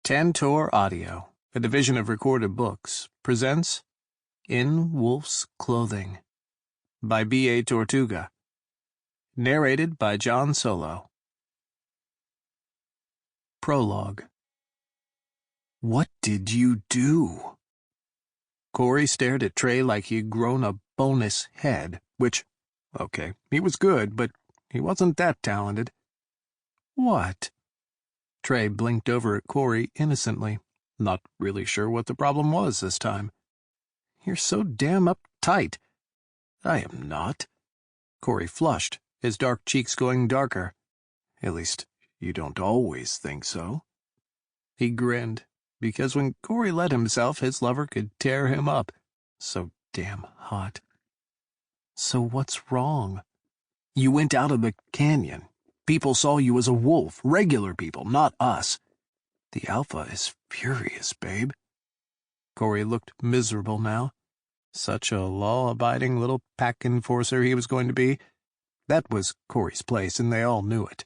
Tantor Audio, a division of Recorded Books, presents In Wolf's Clothing by B.A. Tortuga. Narrated by John Solo. Prologue. What did you do? Cory stared at Trey like he'd grown a bonus head, which, okay, he was good, but he wasn't that talented. What? Trey blinked over at Cory innocently, not really sure what the problem was this time. You're so damn uptight. I am not. Cory flushed, his dark cheeks going darker. At least, you don't always think so. He grinned, because when Cory let himself, his lover could tear him up. So damn hot. So what's wrong? You went out of the canyon. People saw you as a wolf, regular people, not us. The Alpha is furious, babe. Cory looked miserable now. Such a law-abiding little pack enforcer he was going to be. That was Cory's place, and they all knew it.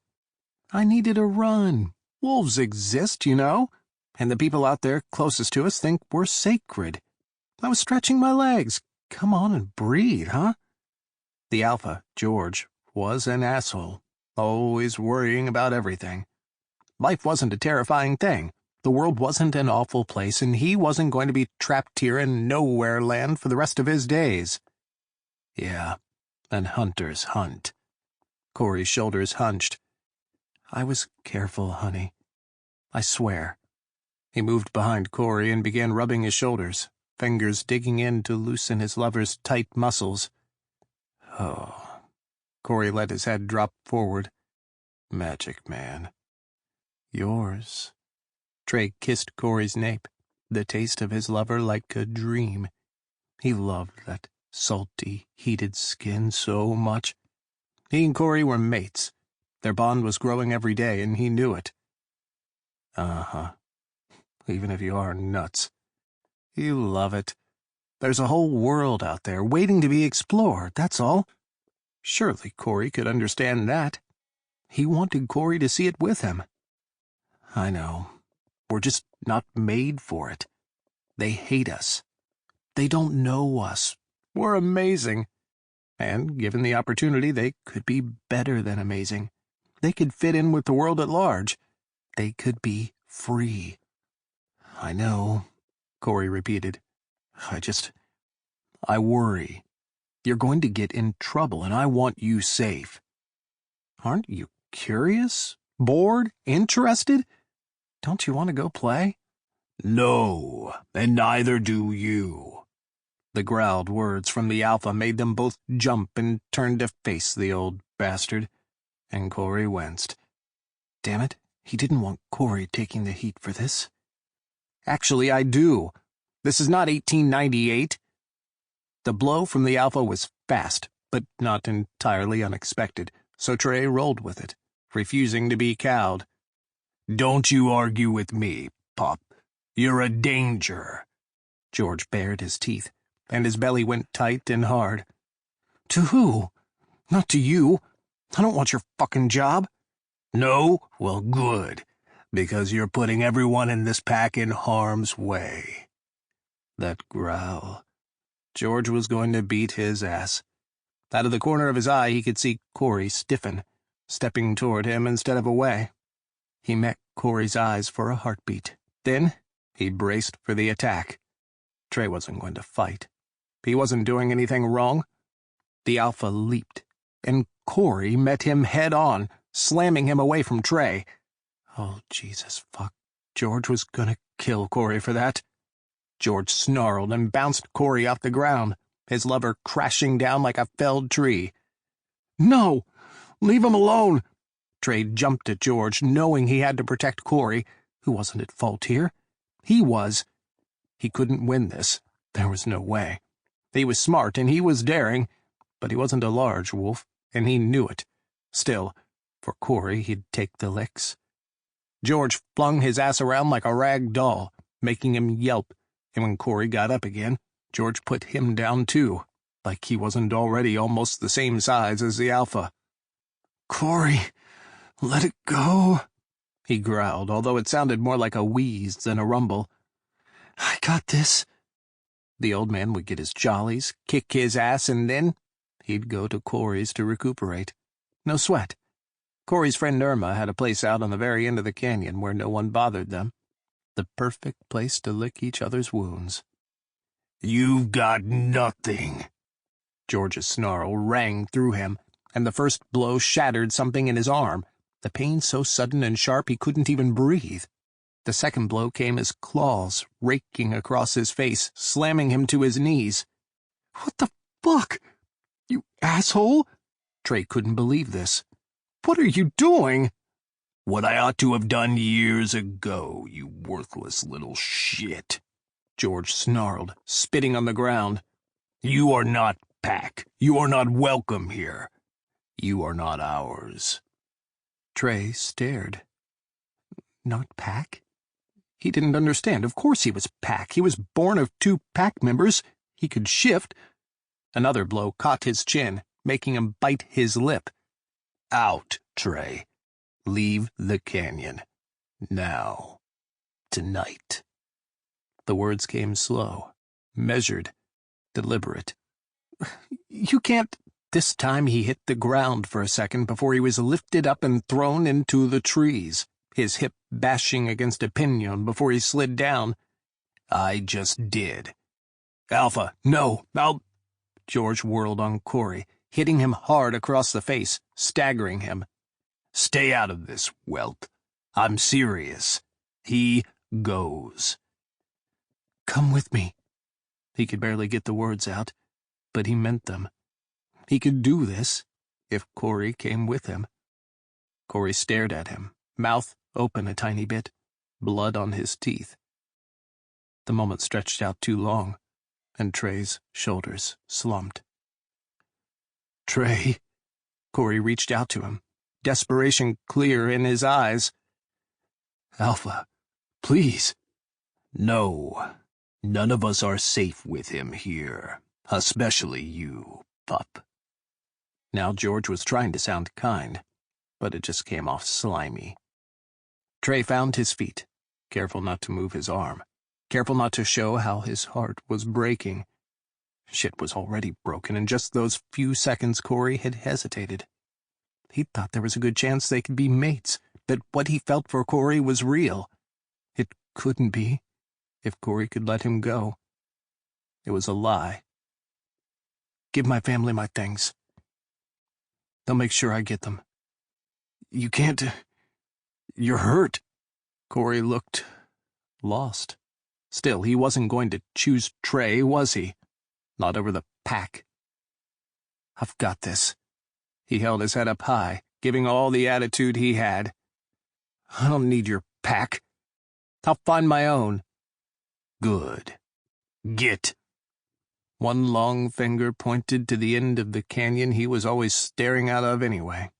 I needed a run. Wolves exist, you know, and the people out there closest to us think we're sacred. I was stretching my legs. Come on and breathe, huh? The Alpha, George, was an asshole. Always worrying about everything. Life wasn't a terrifying thing. The world wasn't an awful place, and he wasn't going to be trapped here in nowhere land for the rest of his days. Yeah, and hunters hunt. Cory's shoulders hunched. I was careful, honey. I swear. He moved behind Cory and began rubbing his shoulders, fingers digging in to loosen his lover's tight muscles. Oh. Cory let his head drop forward. Magic man. Yours. Trey kissed Cory's nape, the taste of his lover like a dream. He loved that salty, heated skin so much. He and Cory were mates. Their bond was growing every day, and he knew it. Uh-huh. Even if you are nuts. You love it. There's a whole world out there waiting to be explored, that's all. Surely Cory could understand that. He wanted Cory to see it with him. I know. We're just not made for it. They hate us. They don't know us. We're amazing. And, given the opportunity, they could be better than amazing. They could fit in with the world at large. They could be free. I know, Cory repeated. I worry. You're going to get in trouble, and I want you safe. Aren't you curious? Bored? Interested? Don't you want to go play? No, and neither do you. The growled words from the Alpha made them both jump and turn to face the old bastard, and Cory winced. Damn it, he didn't want Cory taking the heat for this. Actually, I do. This is not 1898. The blow from the Alpha was fast, but not entirely unexpected, so Trey rolled with it, refusing to be cowed. Don't you argue with me, Pop. You're a danger. George bared his teeth, and his belly went tight and hard. To who? Not to you. I don't want your fucking job. No? Well, good, because you're putting everyone in this pack in harm's way. That growl. George was going to beat his ass. Out of the corner of his eye, he could see Cory stiffen, stepping toward him instead of away. He met Cory's eyes for a heartbeat. Then, he braced for the attack. Trey wasn't going to fight. He wasn't doing anything wrong. The Alpha leaped, and Cory met him head-on, slamming him away from Trey. Oh, Jesus fuck. George was gonna kill Cory for that. George snarled and bounced Cory off the ground, his lover crashing down like a felled tree. No! Leave him alone! Trey jumped at George, knowing he had to protect Cory, who wasn't at fault here. He was. He couldn't win this. There was no way. He was smart and he was daring, but he wasn't a large wolf, and he knew it. Still, for Cory, he'd take the licks. George flung his ass around like a rag doll, making him yelp. And when Cory got up again, George put him down too, like he wasn't already almost the same size as the Alpha. Cory, let it go. he growled, although it sounded more like a wheeze than a rumble. "I got this." The old man would get his jollies, kick his ass, and then he'd go to Cory's to recuperate. No sweat. Cory's friend Irma had a place out on the very end of the canyon where no one bothered them. The perfect place to lick each other's wounds. "You've got nothing." George's snarl rang through him, and the first blow shattered something in his arm, the pain so sudden and sharp he couldn't even breathe. The second blow came as claws raking across his face, slamming him to his knees. "What the fuck? You asshole!" Trey couldn't believe this. "What are you doing?" "What I ought to have done years ago, you worthless little shit," George snarled, spitting on the ground. "You are not Pack. You are not welcome here. You are not ours." Trey stared. Not Pack? He didn't understand. Of course he was Pack. He was born of 2 Pack members. He could shift. Another blow caught his chin, making him bite his lip. "Out, Trey. Leave the canyon. Now. Tonight." The words came slow, measured, deliberate. "You can't—" This time he hit the ground for a second before he was lifted up and thrown into the trees, his hip bashing against a pinon before he slid down. "I just did. Alpha, no, I'll—" George whirled on Cory, hitting him hard across the face, staggering him. "Stay out of this, whelp. I'm serious. He goes." "Come with me." He could barely get the words out, but he meant them. He could do this, if Cory came with him. Cory stared at him, mouth open a tiny bit, blood on his teeth. The moment stretched out too long, and Trey's shoulders slumped. "Trey." Cory reached out to him, desperation clear in his eyes. "Alpha, please." "No, none of us are safe with him here, especially you, pup." Now George was trying to sound kind, but it just came off slimy. Trey found his feet, careful not to move his arm, careful not to show how his heart was breaking. Shit was already broken. In just those few seconds Cory had hesitated. He thought there was a good chance they could be mates, that what he felt for Cory was real. It couldn't be, if Cory could let him go. It was a lie. "Give my family my things. They'll make sure I get them." "You can't... You're hurt." Cory looked lost. Still, he wasn't going to choose Trey, was he? Not over the Pack. "I've got this." He held his head up high, giving all the attitude he had. "I don't need your Pack. I'll find my own." "Good. Get." One long finger pointed to the end of the canyon he was always staring out of anyway.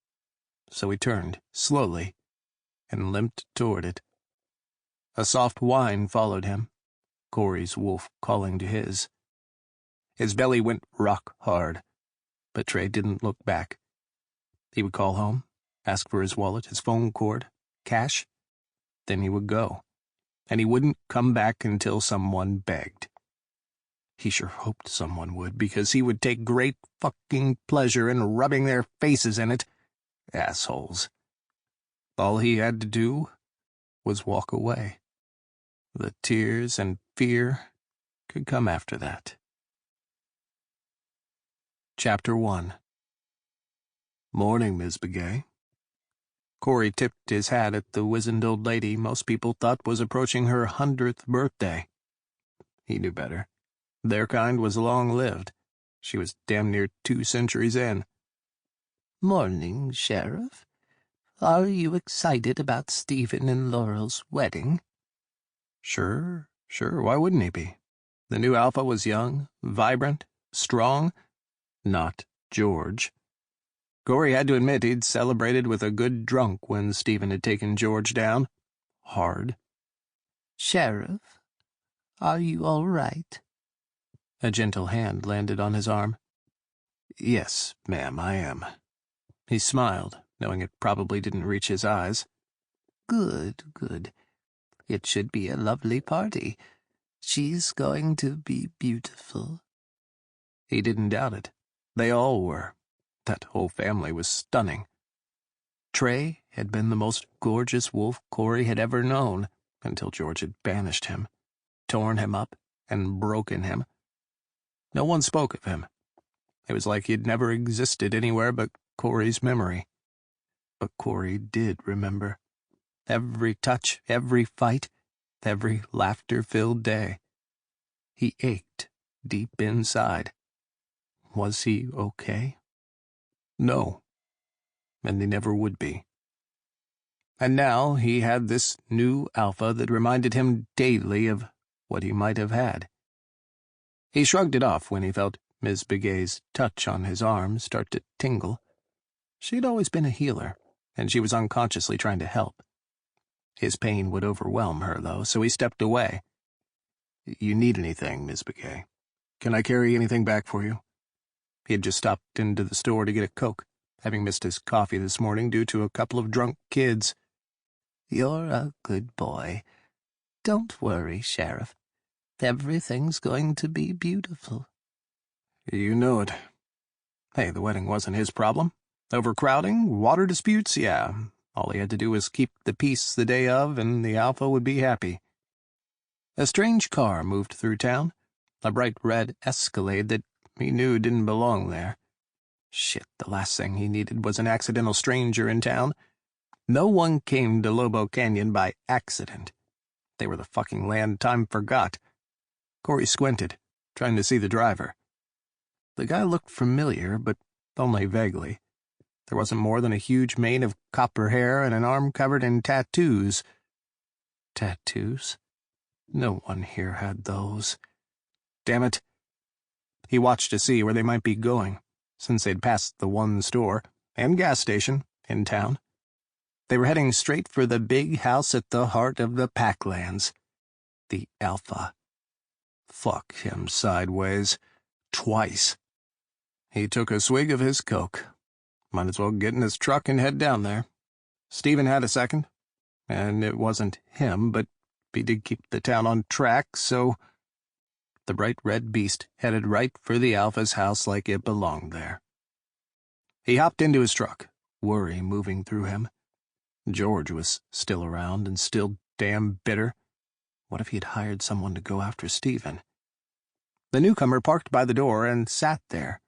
So he turned, slowly, and limped toward it. A soft whine followed him, Cory's Wulf calling to his. His belly went rock hard, but Trey didn't look back. He would call home, ask for his wallet, his phone cord, cash. Then he would go, and he wouldn't come back until someone begged. He sure hoped someone would, because he would take great fucking pleasure in rubbing their faces in it. Assholes. All he had to do was walk away. The tears and fear could come after that. Chapter 1. "Morning, Miss Begay." Cory tipped his hat at the wizened old lady most people thought was approaching her 100th birthday. He knew better. Their kind was long-lived. She was damn near 2 centuries in. "Morning, Sheriff. Are you excited about Stephen and Laurel's wedding?" Sure, why wouldn't he be? The new Alpha was young, vibrant, strong. Not George. Cory had to admit he'd celebrated with a good drunk when Stephen had taken George down. Hard. "Sheriff, are you all right?" A gentle hand landed on his arm. "Yes, ma'am, I am." He smiled, knowing it probably didn't reach his eyes. Good, good. It should be a lovely party. She's going to be beautiful. He didn't doubt it. They all were. That whole family was stunning. Trey had been the most gorgeous wolf Cory had ever known, until George had banished him, torn him up, and broken him. No one spoke of him. It was like he'd never existed anywhere but Cory's memory. But Cory did remember. Every touch, every fight, every laughter-filled day. He ached deep inside. Was he okay? No. And he never would be. And now he had this new alpha that reminded him daily of what he might have had. He shrugged it off when he felt Ms. Begay's touch on his arm start to tingle. She'd always been a healer, and she was unconsciously trying to help. His pain would overwhelm her, though, so he stepped away. "You need anything, Ms. Begay? Can I carry anything back for you?" He had just stopped into the store to get a Coke, having missed his coffee this morning due to a couple of drunk kids. You're a good boy. Don't worry, Sheriff. Everything's going to be beautiful. You know it. Hey, the wedding wasn't his problem. Overcrowding, water disputes, yeah. All he had to do was keep the peace the day of, and the Alpha would be happy. A strange car moved through town, a bright red Escalade that he knew didn't belong there. Shit, the last thing he needed was an accidental stranger in town. No one came to Lobo Canyon by accident. They were the fucking land time forgot. Cory squinted, trying to see the driver. The guy looked familiar, but only vaguely. There wasn't more than a huge mane of copper hair and an arm covered in tattoos. Tattoos? No one here had those. Damn it. He watched to see where they might be going, since they'd passed the one store and gas station in town. They were heading straight for the big house at the heart of the Packlands. The Alpha. Fuck him sideways. Twice. He took a swig of his Coke. Might as well get in his truck and head down there. Stephen had a second, and it wasn't him, but he did keep the town on track, so... The bright red beast headed right for the Alpha's house like it belonged there. He hopped into his truck, worry moving through him. George was still around and still damn bitter. What if he had hired someone to go after Stephen? The newcomer parked by the door and sat there.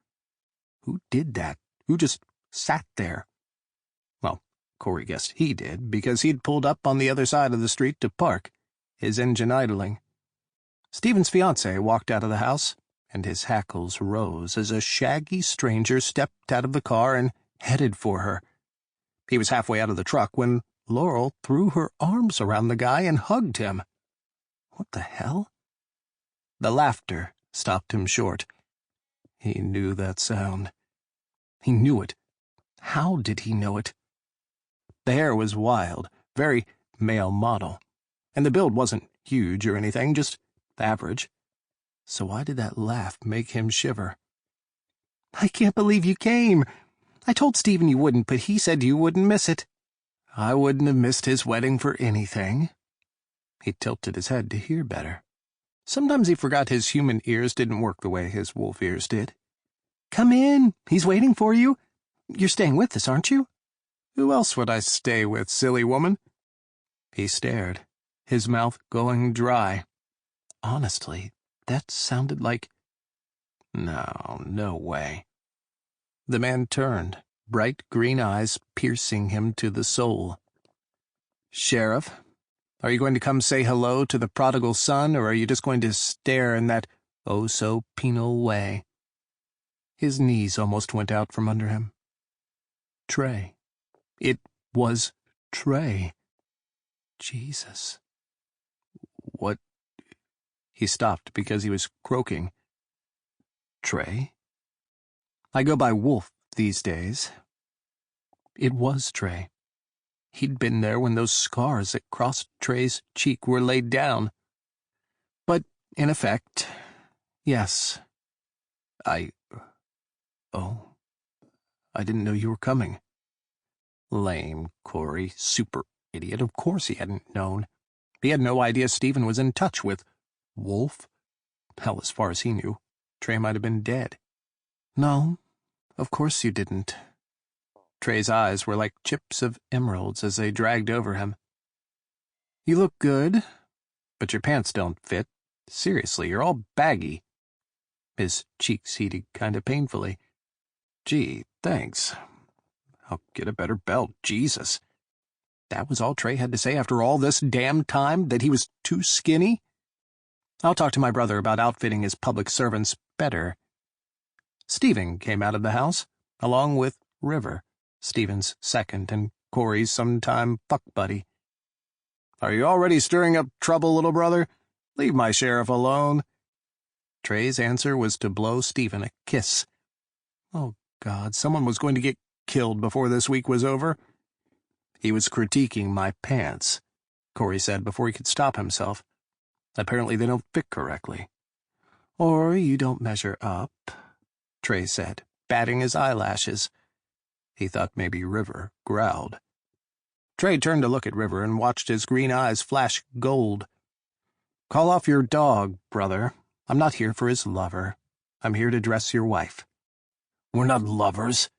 Who did that? Who just sat there? Well, Cory guessed he did, because he'd pulled up on the other side of the street to park, his engine idling. Stephen's fiancée walked out of the house, and his hackles rose as a shaggy stranger stepped out of the car and headed for her. He was halfway out of the truck when Laurel threw her arms around the guy and hugged him. What the hell? The laughter stopped him short. He knew that sound. He knew it. How did he know it? The hair was wild, very male model, and the build wasn't huge or anything, just average. So why did that laugh make him shiver? "I can't believe you came. I told Stephen you wouldn't, but he said you wouldn't miss it." "I wouldn't have missed his wedding for anything." He tilted his head to hear better. Sometimes he forgot his human ears didn't work the way his wolf ears did. "Come in. He's waiting for you. You're staying with us, aren't you?" "Who else would I stay with, silly woman?" He stared, his mouth going dry. Honestly, that sounded like... No way. The man turned, bright green eyes piercing him to the soul. "Sheriff, are you going to come say hello to the prodigal son, or are you just going to stare in that oh-so-penal way?" His knees almost went out from under him. Trey. It was Trey. Jesus. What? He stopped because he was croaking. Trey? "I go by Wulf these days." It was Trey. He'd been there when those scars that crossed Trey's cheek were laid down. But, in effect, yes. Oh, I didn't know you were coming." Lame, Cory. Super Idiot, of course he hadn't known. He had no idea Stephen was in touch with Wulf. Hell, as far as he knew, Trey might have been dead. No, of course you didn't. Trey's eyes were like chips of emeralds as they dragged over him. You look good, but your pants don't fit. Seriously, you're all baggy. His cheeks heated kind of painfully. Gee, thanks. I'll get a better belt, Jesus. That was all Trey had to say after all this damn time, that he was too skinny? I'll talk to my brother about outfitting his public servants better. Stephen came out of the house, along with River, Stephen's second and Cory's sometime fuck buddy. Are you already stirring up trouble, little brother? Leave my sheriff alone. Trey's answer was to blow Stephen a kiss. Oh, God, someone was going to get killed before this week was over. He was critiquing my pants, Cory said before he could stop himself. Apparently they don't fit correctly. Or you don't measure up, Trey said, batting his eyelashes. He thought maybe River growled. Trey turned to look at River and watched his green eyes flash gold. Call off your dog, brother. I'm not here for his lover. I'm here to dress your wife. We're not lovers,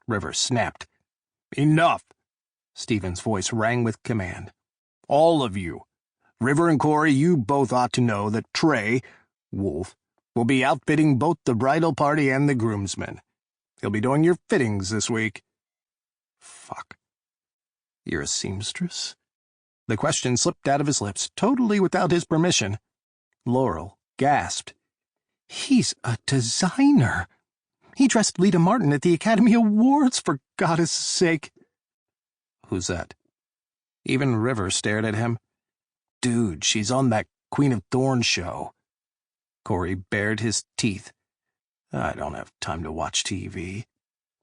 River snapped. Enough! Stephen's voice rang with command. All of you. River and Cory, you both ought to know that Trey, Wulf, will be outfitting both the bridal party and the groomsmen. He'll be doing your fittings this week. Fuck. You're a seamstress? The question slipped out of his lips, totally without his permission. Laurel gasped. He's a designer. He dressed Lita Martin at the Academy Awards, for goddess' sake. Who's that? Even River stared at him. Dude, she's on that Queen of Thorns show. Cory bared his teeth. I don't have time to watch TV.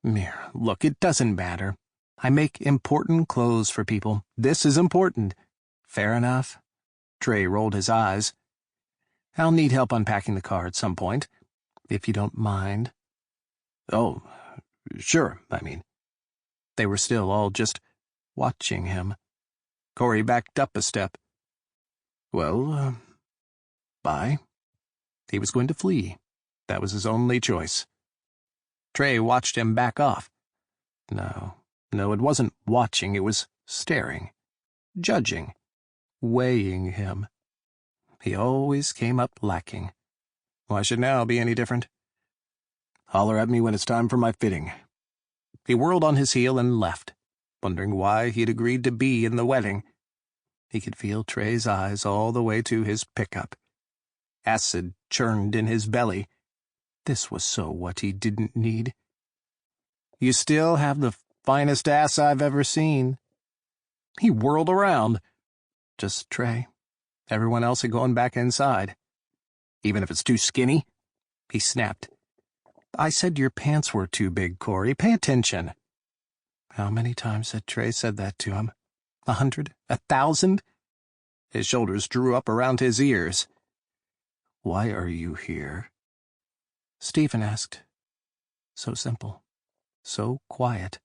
Mere, look, it doesn't matter. I make important clothes for people. This is important. Fair enough. Trey rolled his eyes. I'll need help unpacking the car at some point, if you don't mind. Oh, sure, I mean. They were still all just watching him. Cory backed up a step. Well, bye. He was going to flee. That was his only choice. Trey watched him back off. No, it wasn't watching, it was staring, judging, weighing him. He always came up lacking. Why should now be any different? Holler at me when it's time for my fitting. He whirled on his heel and left, wondering why he'd agreed to be in the wedding. He could feel Trey's eyes all the way to his pickup. Acid churned in his belly. This was so what he didn't need. You still have the finest ass I've ever seen. He whirled around. Just Trey. Everyone else had gone back inside. Even if it's too skinny? He snapped. I said your pants were too big, Cory. Pay attention. How many times had Trey said that to him? 100? 1,000? His shoulders drew up around his ears. Why are you here? Stephen asked. So simple. So quiet.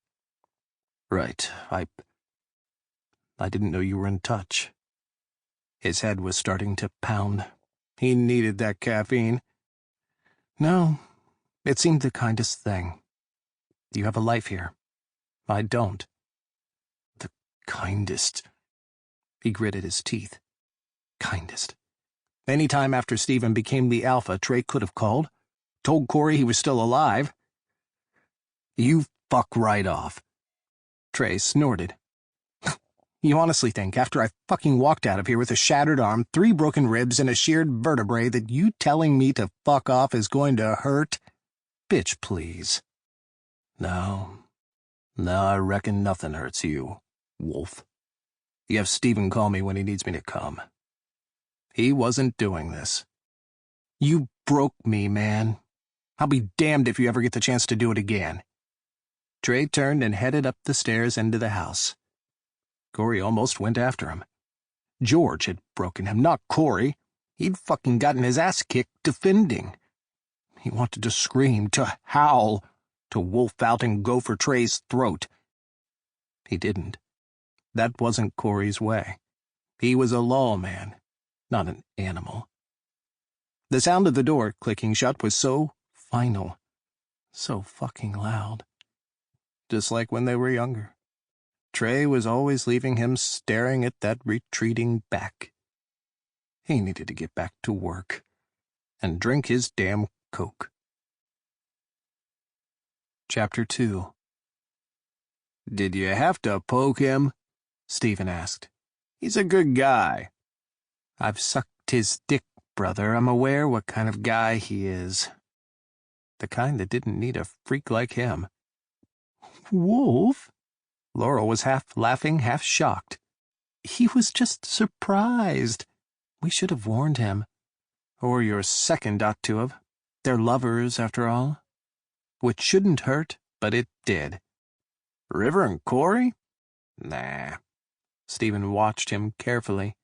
Right, I didn't know you were in touch. His head was starting to pound. He needed that caffeine. No, it seemed the kindest thing. You have a life here. I don't. The kindest. He gritted his teeth. Kindest. Any time after Stephen became the alpha, Trey could have called, told Cory he was still alive. You fuck right off. Trey snorted. You honestly think, after I fucking walked out of here with a shattered arm, 3 broken ribs, and a sheared vertebrae, that you telling me to fuck off is going to hurt? Bitch, please. No, I reckon nothing hurts you, Wulf. You have Stephen call me when he needs me to come. He wasn't doing this. You broke me, man. I'll be damned if you ever get the chance to do it again. Trey turned and headed up the stairs into the house. Cory almost went after him. George had broken him, not Cory. He'd fucking gotten his ass kicked defending. He wanted to scream, to howl, to wolf out and go for Trey's throat. He didn't. That wasn't Cory's way. He was a lawman, not an animal. The sound of the door clicking shut was so final, so fucking loud. Just like when they were younger. Trey was always leaving him staring at that retreating back. He needed to get back to work and drink his damn Coke. Chapter 2. "Did you have to poke him?" Stephen asked. "He's a good guy." "I've sucked his dick, brother. I'm aware what kind of guy he is. The kind that didn't need a freak like him." "Wulf?" Laurel was half laughing, half shocked. "He was just surprised. We should have warned him. Or your second ought to have. They're lovers, after all. Which shouldn't hurt, but it did." "River and Cory? Nah." Stephen watched him carefully.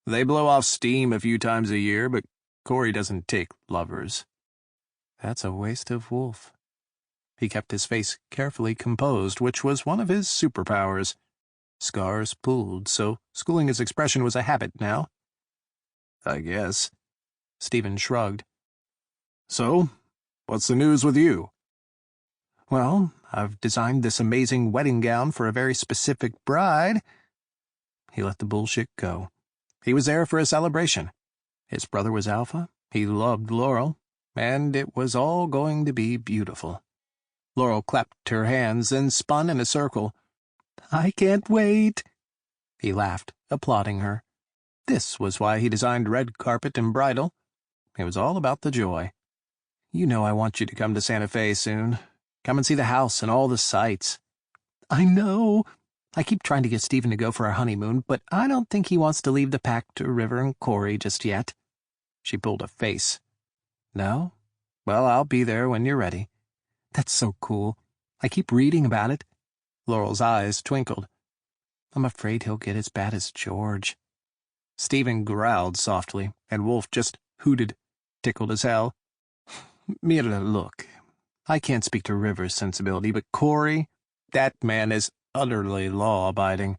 "They blow off steam a few times a year, but Cory doesn't take lovers." "That's a waste of Wulf." He kept his face carefully composed, which was one of his superpowers. Scars pulled, so schooling his expression was a habit now. "I guess." Stephen shrugged. "So, what's the news with you?" "Well, I've designed this amazing wedding gown for a very specific bride." He let the bullshit go. He was there for a celebration. His brother was Alpha, he loved Laurel, and it was all going to be beautiful. Laurel clapped her hands, then spun in a circle. "I can't wait." He laughed, applauding her. This was why he designed red carpet and bridal. It was all about the joy. "You know I want you to come to Santa Fe soon. Come and see the house and all the sights." "I know. I keep trying to get Stephen to go for our honeymoon, but I don't think he wants to leave the pack to River and Cory just yet." She pulled a face. "No? Well, I'll be there when you're ready." "That's so cool. I keep reading about it." Laurel's eyes twinkled. "I'm afraid he'll get as bad as George." Stephen growled softly, and Wulf just hooted, tickled as hell. "Mira, look. I can't speak to River's sensibility, but Cory, that man is utterly law-abiding.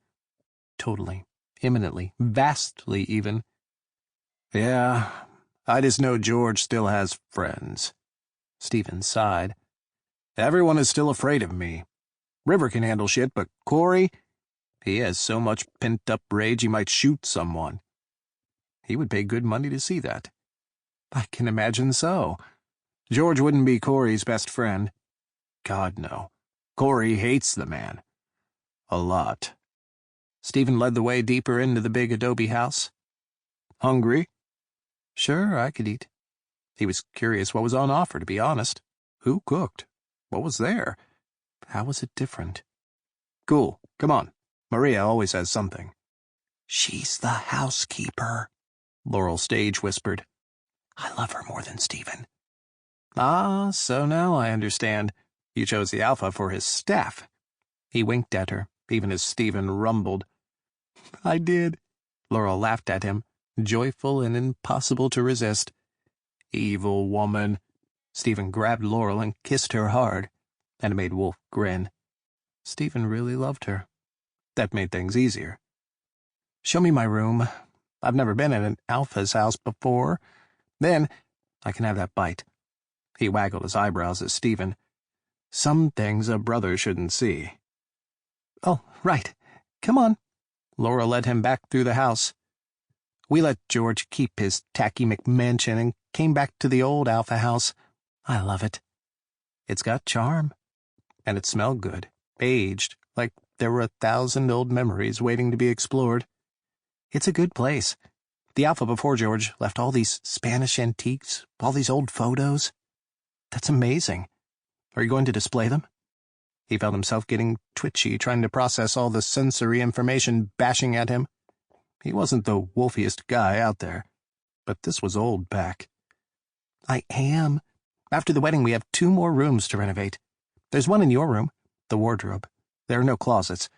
Totally, imminently, vastly even. Yeah, I just know George still has friends." Stephen sighed. "Everyone is still afraid of me. River can handle shit, but Cory, he has so much pent-up rage he might shoot someone. He would pay good money to see that." "I can imagine so." "George wouldn't be Cory's best friend. God, no. Cory hates the man. A lot." Stephen led the way deeper into the big adobe house. "Hungry?" "Sure, I could eat." He was curious what was on offer, to be honest. Who cooked? What was there? How was it different? "Cool, come on. Maria always has something." "She's the housekeeper," Laurel stage whispered. "I love her more than Stephen." "Ah, so now I understand. You chose the Alpha for his staff." He winked at her, even as Stephen rumbled. "I did." Laurel laughed at him, joyful and impossible to resist. "Evil woman." Stephen grabbed Laurel and kissed her hard, and it made Wulf grin. Stephen really loved her. That made things easier. "Show me my room. I've never been in an Alpha's house before. Then I can have that bite." He waggled his eyebrows at Stephen. "Some things a brother shouldn't see." "Oh, right. Come on." Laurel led him back through the house. We let George keep his tacky McMansion and came back to the old Alpha house. I love it. It's got charm. And it smelled good, aged, like there were 1,000 old memories waiting to be explored. It's a good place. The Alpha before George left all these Spanish antiques, all these old photos. That's amazing. Are you going to display them? He felt himself getting twitchy, trying to process all the sensory information bashing at him. He wasn't the wolfiest guy out there, but this was old pack. I am. After the wedding, we have 2 more rooms to renovate. There's one in your room, the wardrobe. There are no closets.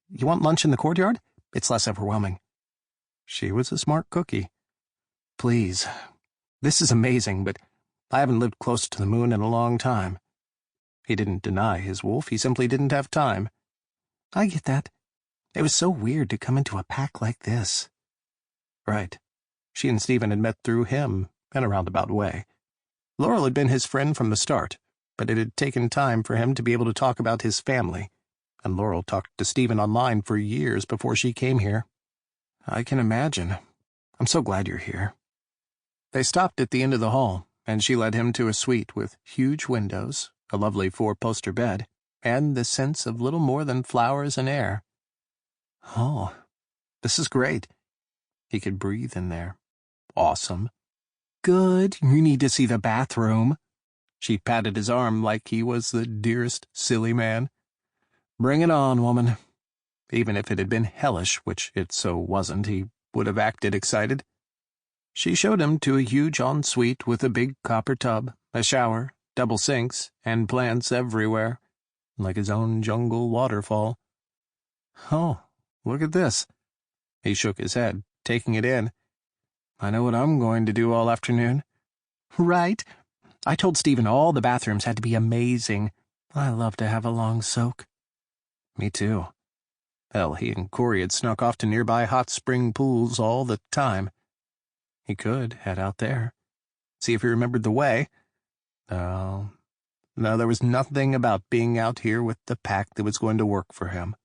You want lunch in the courtyard? It's less overwhelming. She was a smart cookie. Please. This is amazing, but I haven't lived close to the moon in a long time. He didn't deny his wolf, he simply didn't have time. I get that. It was so weird to come into a pack like this. Right. She and Stephen had met through him, in a roundabout way. Laurel had been his friend from the start, but it had taken time for him to be able to talk about his family, and Laurel talked to Stephen online for years before she came here. I can imagine. I'm so glad you're here. They stopped at the end of the hall, and she led him to a suite with huge windows, a lovely 4-poster bed, and the sense of little more than flowers and air. Oh, this is great. He could breathe in there. Awesome. Good, you need to see the bathroom. She patted his arm like he was the dearest silly man. Bring it on, woman. Even if it had been hellish, which it so wasn't, he would have acted excited. She showed him to a huge ensuite with a big copper tub, a shower, double sinks, and plants everywhere, like his own jungle waterfall. Oh, look at this. He shook his head, taking it in. I know what I'm going to do all afternoon. Right? I told Stephen all the bathrooms had to be amazing. I love to have a long soak. Me too. Hell, he and Cory had snuck off to nearby hot spring pools all the time. He could head out there, see if he remembered the way. No, there was nothing about being out here with the pack that was going to work for him.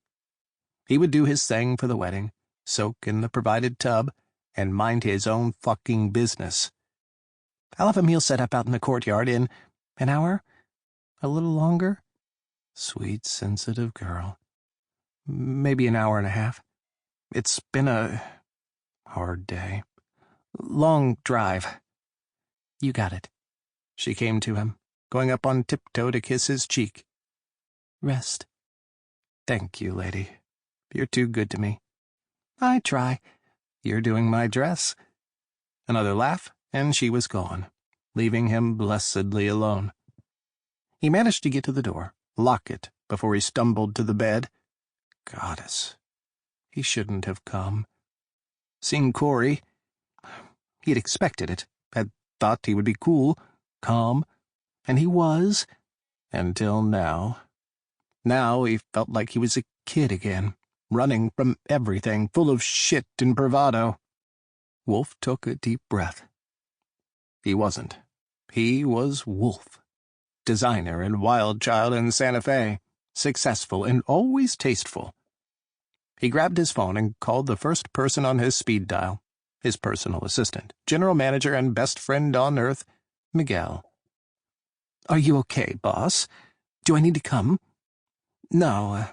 He would do his thing for the wedding, soak in the provided tub, and mind his own fucking business. I'll have a meal set up out in the courtyard in an hour? A little longer? Sweet, sensitive girl. Maybe an hour and a half. It's been a hard day. Long drive. You got it. She came to him, going up on tiptoe to kiss his cheek. Rest. Thank you, lady. You're too good to me. I try. You're doing my dress. Another laugh, and she was gone, leaving him blessedly alone. He managed to get to the door, lock it, before he stumbled to the bed. Goddess. He shouldn't have come. Seeing Cory, he had expected it, had thought he would be cool, calm, and he was, until now. Now he felt like he was a kid again, running from everything, full of shit and bravado. Wulf took a deep breath. He wasn't. He was Wulf. Designer and wild child in Santa Fe, successful and always tasteful. He grabbed his phone and called the first person on his speed dial, his personal assistant, general manager and best friend on earth, Miguel. Are you okay, boss? Do I need to come? No,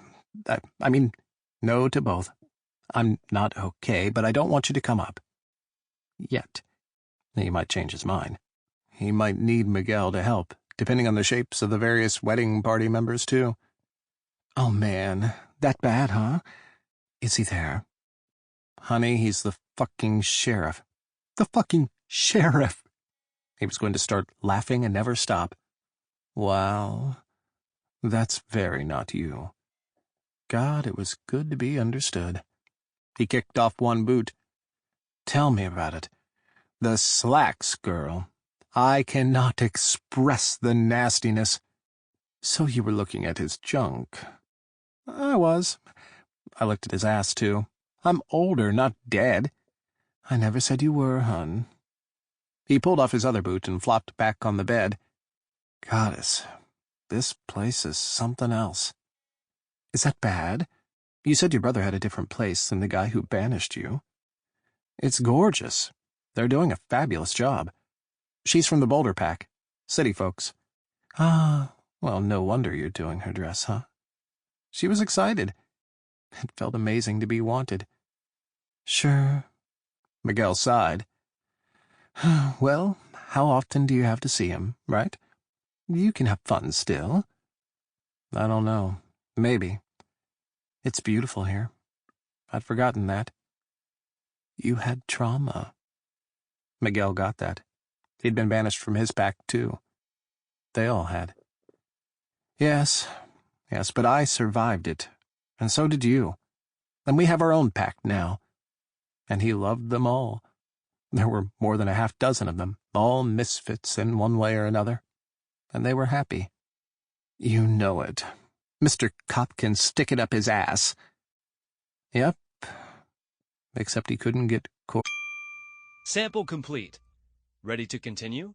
I mean, no to both. I'm not okay, but I don't want you to come up. Yet. He might change his mind. He might need Miguel to help, depending on the shapes of the various wedding party members, too. Oh, man. That bad, huh? Is he there? Honey, he's the fucking sheriff. The fucking sheriff! He was going to start laughing and never stop. Wow. That's very not you. God, it was good to be understood. He kicked off one boot. Tell me about it. The slacks, girl. I cannot express the nastiness. So you were looking at his junk. I was. I looked at his ass, too. I'm older, not dead. I never said you were, hun. He pulled off his other boot and flopped back on the bed. Goddess, this place is something else. Is that bad? You said your brother had a different place than the guy who banished you. It's gorgeous. They're doing a fabulous job. She's from the Boulder Pack. City folks. Ah, well, no wonder you're doing her dress, huh? She was excited. It felt amazing to be wanted. Sure. Miguel sighed. Well, how often do you have to see him, right? You can have fun still. I don't know. Maybe. It's beautiful here. I'd forgotten that. You had trauma. Miguel got that. He'd been banished from his pack, too. They all had. Yes, but I survived it. And so did you. And we have our own pack now. And he loved them all. There were more than a half-dozen of them, all misfits in one way or another. And they were happy. You know it. Mr. Cop can stick it up his ass. Yep. Except he couldn't get Sample complete. Ready to continue?